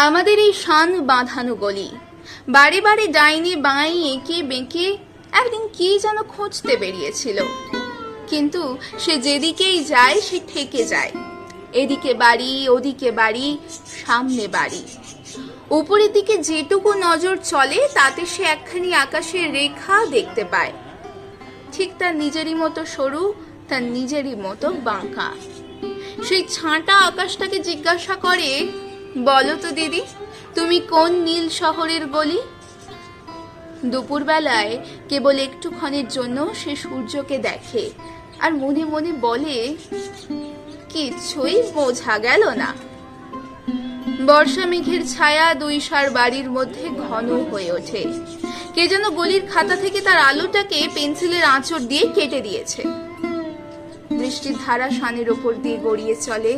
আমাদের এই শান বাঁধানো গলি, বারে বারে ডাইনে বাঁয়ে এঁকে বেঁকে একদিন কি যেন খুঁজতে বেরিয়েছিল, কিন্তু সে যেদিকেই যায় সে ঠেকে যায়। এদিকে বাড়ি, ওদিকে বাড়ি, সামনে বাড়ি। উপরের দিকে যেটুকু নজর চলে তাতে সে একখানি আকাশের রেখা দেখতে পায়, ঠিক তার নিজেরই মতো সরু, তার নিজেরই মতো বাঁকা। সেই ছাঁটা আকাশটাকে জিজ্ঞাসা করে, বলো তো দিদি, তুমি কোন নীল শহরের গলি? দুপুরবেলায় কেবল একটুক্ষণের জন্য সে সূর্যকে দেখে আর মনে মনে বলে, কিছুই বোঝা গেল না। বর্ষা মেঘের ছায়া দুই সার বাড়ির মধ্যে ঘন হয়ে ওঠে। কে যেন গলির খাতা থেকে তার আলোটাকে পেন্সিলের আঁচড় দিয়ে কেটে দিয়েছে। বৃষ্টির ধারা শানের ওপর দিয়ে গড়িয়ে চলে।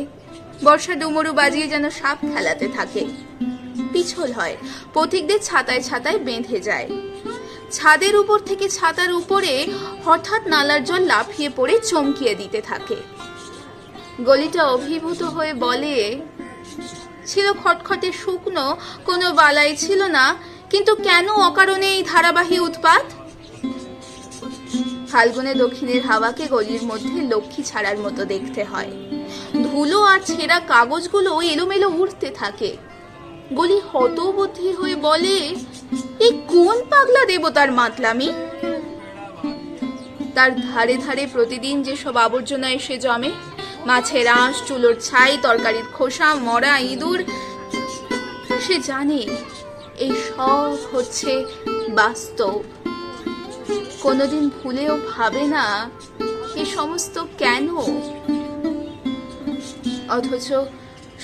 বর্ষা ডুমরু বাজিয়ে যেন সাপ খেলাতে থাকে। পিছল হয়, পথিকদের ছাতায় ছাতায় বেঁধে যায়। ছাদের উপর থেকে ছাতার উপরে হঠাৎ নালার জল লাফিয়ে পড়ে চমকিয়ে দিতে থাকে। গলিটা অভিভূত হয়ে বলে, ছিল খটখটে শুকনো, কোনো বালাই ছিল না, কিন্তু কেন অকারণে এই ধারাবাহী উৎপাত? ফাল্গুনে দক্ষিণের হাওয়াকে গলির মধ্যে লক্ষ্মী ছাড়ার মতো দেখতে হয়। ধুলো আর ছেঁড়া কাগজগুলো এলোমেলো উড়তে থাকে। গলি হতবুদ্ধি হয়ে বলে, এই কোন পাগলা দেবতার মাতলামি? তার ধারে ধারে প্রতিদিন যেসব আবর্জনা এসে জমে, মাছের আঁশ, চুলোর ছাই, তরকারির খোসা, মরা ইঁদুর, সে জানে এই সব হচ্ছে বাস্তব। কোনোদিন ভুলেও ভাবে না এ সমস্ত কেন। অথচ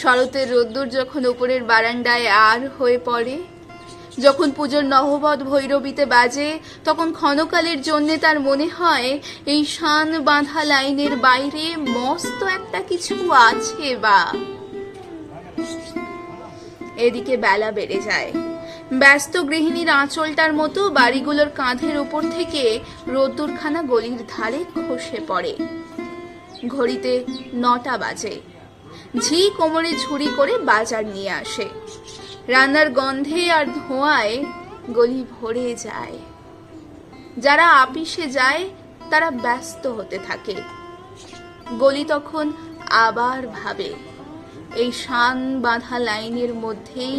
শরতের রোদ্দুর যখন উপরের বারান্দায় আর হয়ে পড়ে, যখন পুজোর নহবত ভৈরবীতে বাজে, তখন ক্ষণকালের জন্যে তার মনে হয় এই শান বাঁধা লাইনের বাইরে মস্ত একটা কিছু আছে। বা এদিকে বেলা বেড়ে যায়। ব্যস্ত গৃহিণীর আঁচলটার মতো বাড়িগুলোর কাঁধের উপর থেকে রোদ্দুরখানা গলির ধারে খসে পড়ে। ঘড়িতে 9টা বাজে। ঝি কোমরে ঝুড়ি করে বাজার নিয়ে আসে। রান্নার গন্ধে আর ধোঁয়ায় গলি ভরে যায়। যারা আপিসে যায় তারা ব্যস্ত হতে থাকে। গলি তখন আবার ভাবে, এই শান বাঁধা লাইনের মধ্যেই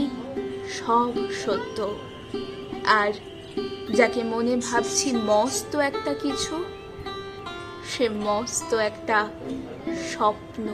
সব সত্য। আর যাকে মনে ভাবছি মস্ত একটা কিছু, সে মস্ত একটা স্বপ্ন।